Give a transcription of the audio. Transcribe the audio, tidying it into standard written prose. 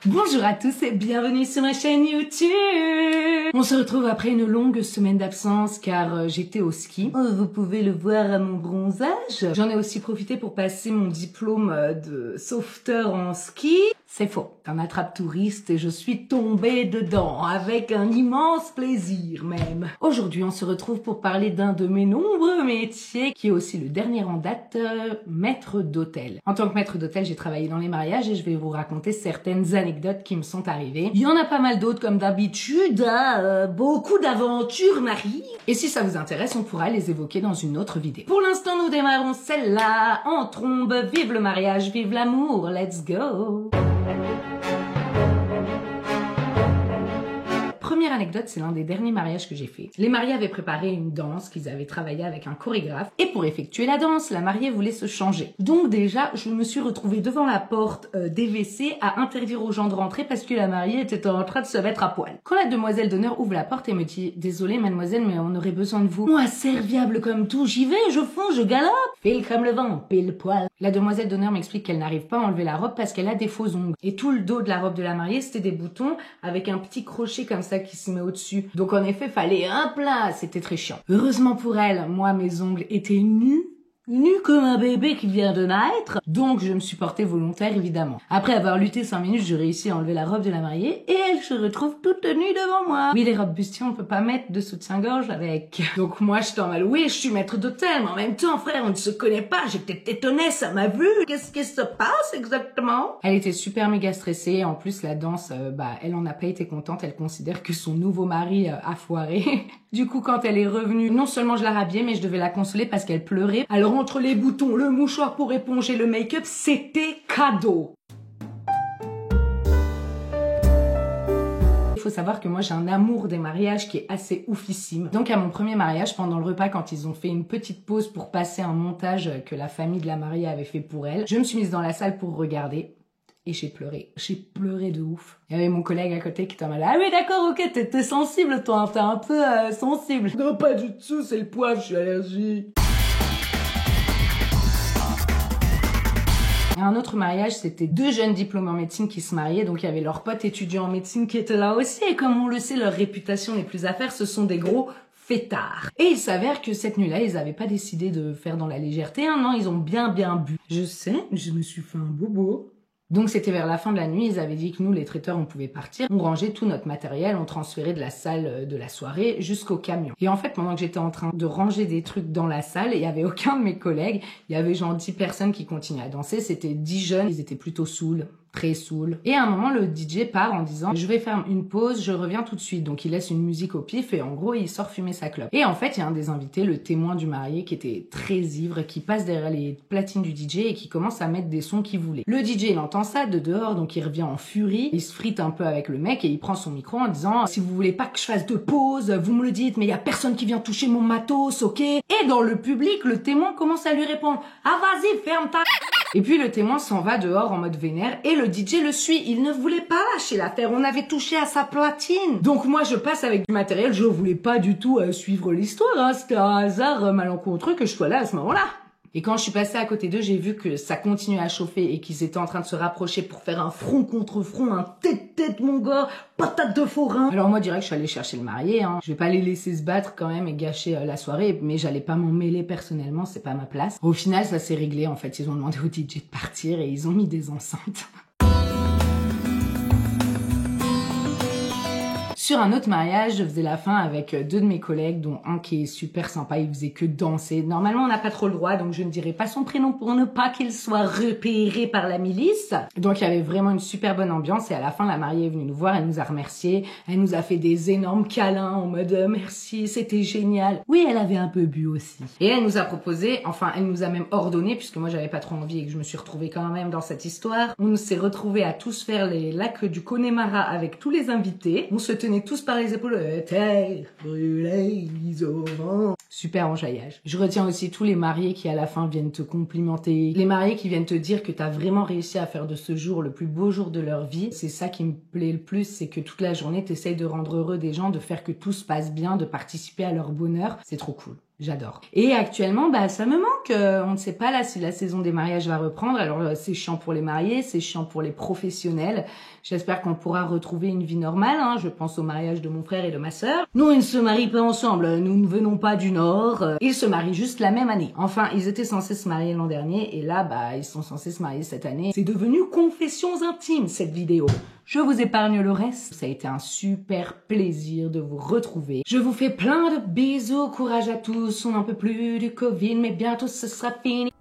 Bonjour à tous et bienvenue sur ma chaîne YouTube. On se retrouve après une longue semaine d'absence car j'étais au ski. Vous pouvez le voir à mon bronzage. J'en ai aussi profité pour passer mon diplôme de sauveteur en ski. C'est faux, un attrape-touriste et je suis tombée dedans avec un immense plaisir même. Aujourd'hui, on se retrouve pour parler d'un de mes nombreux métiers qui est aussi le dernier en date, maître d'hôtel. En tant que maître d'hôtel, j'ai travaillé dans les mariages et je vais vous raconter certaines anecdotes qui me sont arrivées. Il y en a pas mal d'autres comme d'habitude, beaucoup d'aventures m'arrivent. Et si ça vous intéresse, on pourra les évoquer dans une autre vidéo. Pour l'instant, nous démarrons celle-là en trombe. Vive le mariage, vive l'amour, let's go! Première anecdote, c'est l'un des derniers mariages que j'ai fait. Les mariés avaient préparé une danse qu'ils avaient travaillé avec un chorégraphe et pour effectuer la danse, la mariée voulait se changer. Donc déjà, je me suis retrouvée devant la porte des WC à interdire aux gens de rentrer parce que la mariée était en train de se mettre à poil. Quand la demoiselle d'honneur ouvre la porte et me dit « Désolée mademoiselle, mais on aurait besoin de vous. » Moi, serviable comme tout, j'y vais, je fonce, je galope. File comme le vent, pile poil. La demoiselle d'honneur m'explique qu'elle n'arrive pas à enlever la robe parce qu'elle a des faux ongles. Et tout le dos de la robe de la mariée, c'était des boutons avec un petit crochet comme ça qui se met au-dessus. Donc en effet, fallait un plat, c'était très chiant. Heureusement pour elle, moi mes ongles étaient nus comme un bébé qui vient de naître. Donc je me suis portée volontaire évidemment. Après avoir lutté 5 minutes, je réussis à enlever la robe de la mariée et elle se retrouve toute nue devant moi. Oui, les robes bustiers, on peut pas mettre de soutien-gorge avec. Donc moi j'étais en mal, oui, je suis maître d'hôtel, mais en même temps frère, on ne se connaît pas, j'étais étonnée, ça m'a vu. Qu'est-ce qui se passe exactement? Elle était super méga stressée. En plus la danse, elle en a pas été contente. Elle considère que son nouveau mari a foiré. Du coup quand elle est revenue, non seulement je la rhabillais, mais je devais la consoler parce qu'elle pleurait. Alors entre les boutons, le mouchoir pour éponger le make-up, c'était cadeau. Il faut savoir que moi j'ai un amour des mariages qui est assez oufissime. Donc à mon premier mariage, pendant le repas, quand ils ont fait une petite pause pour passer un montage que la famille de la mariée avait fait pour elle, je me suis mise dans la salle pour regarder. Et j'ai pleuré. J'ai pleuré de ouf. Il y avait mon collègue à côté qui était en mode « Ah oui d'accord, ok, t'es sensible toi, t'es un peu sensible. » Non pas du tout, c'est le poivre, je suis allergique. Et un autre mariage, c'était 2 jeunes diplômés en médecine qui se mariaient, donc il y avait leurs potes étudiants en médecine qui étaient là aussi, et comme on le sait, leur réputation n'est plus à faire, ce sont des gros fêtards. Et il s'avère que cette nuit-là, ils avaient pas décidé de faire dans la légèreté, hein, non, ils ont bien bu. Je sais, je me suis fait un bobo. Donc c'était vers la fin de la nuit, ils avaient dit que nous, les traiteurs, on pouvait partir. On rangeait tout notre matériel, on transférait de la salle de la soirée jusqu'au camion. Et en fait, pendant que j'étais en train de ranger des trucs dans la salle, il y avait aucun de mes collègues. Il y avait genre 10 personnes qui continuaient à danser. C'était 10 jeunes, ils étaient plutôt saouls. Très saoul. Et à un moment, le DJ part en disant « Je vais faire une pause, je reviens tout de suite ». Donc il laisse une musique au pif et en gros, il sort fumer sa clope. Et en fait, il y a un des invités, le témoin du marié, qui était très ivre, qui passe derrière les platines du DJ et qui commence à mettre des sons qu'il voulait. Le DJ, il entend ça de dehors, donc il revient en furie. Il se frite un peu avec le mec et il prend son micro en disant « Si vous voulez pas que je fasse de pause, vous me le dites, mais il y a personne qui vient toucher mon matos, ok ?» Et dans le public, le témoin commence à lui répondre « Ah vas-y, ferme ta... » Et puis le témoin s'en va dehors en mode vénère et le DJ le suit. Il ne voulait pas lâcher l'affaire, on avait touché à sa platine. Donc moi je passe avec du matériel, je voulais pas du tout suivre l'histoire, hein. C'était un hasard malencontreux que je sois là à ce moment-là. Et quand je suis passée à côté d'eux, j'ai vu que ça continuait à chauffer et qu'ils étaient en train de se rapprocher pour faire un front contre front, un tête-tête mon gars, patate de forain. Alors moi direct je suis allée chercher le marié, hein. Je vais pas les laisser se battre quand même et gâcher la soirée, mais j'allais pas m'en mêler personnellement, c'est pas ma place. Au final ça s'est réglé en fait, ils ont demandé au DJ de partir et ils ont mis des enceintes. Sur un autre mariage, je faisais la fin avec 2 de mes collègues, dont un qui est super sympa, il faisait que danser. Normalement, on n'a pas trop le droit, donc je ne dirai pas son prénom pour ne pas qu'il soit repéré par la milice. Donc il y avait vraiment une super bonne ambiance et à la fin, la mariée est venue nous voir, elle nous a remerciés, elle nous a fait des énormes câlins en mode merci, c'était génial. Oui, elle avait un peu bu aussi. Et elle nous a proposé, enfin elle nous a même ordonné, puisque moi j'avais pas trop envie et que je me suis retrouvée quand même dans cette histoire, on s'est retrouvés à tous faire les lacs du Connemara avec tous les invités. On se tenait tous par les épaules, terre brûlée au vent. Super enjaillage. Je retiens aussi tous les mariés qui à la fin viennent te complimenter. Les mariés qui viennent te dire que t'as vraiment réussi à faire de ce jour le plus beau jour de leur vie. C'est ça qui me plaît le plus, c'est que toute la journée t'essayes de rendre heureux des gens, de faire que tout se passe bien, de participer à leur bonheur. C'est trop cool. J'adore. Et actuellement, bah ça me manque. On ne sait pas là si la saison des mariages va reprendre. Alors c'est chiant pour les mariés, c'est chiant pour les professionnels. J'espère qu'on pourra retrouver une vie normale. Hein. Je pense au mariage de mon frère et de ma sœur. Nous, ils ne se marient pas ensemble. Nous ne venons pas du Nord. Ils se marient juste la même année. Enfin, ils étaient censés se marier l'an dernier et là, bah ils sont censés se marier cette année. C'est devenu confessions intimes cette vidéo. Je vous épargne le reste. Ça a été un super plaisir de vous retrouver. Je vous fais plein de bisous. Courage à tous. On n'en peut plus du Covid, mais bientôt ce sera fini.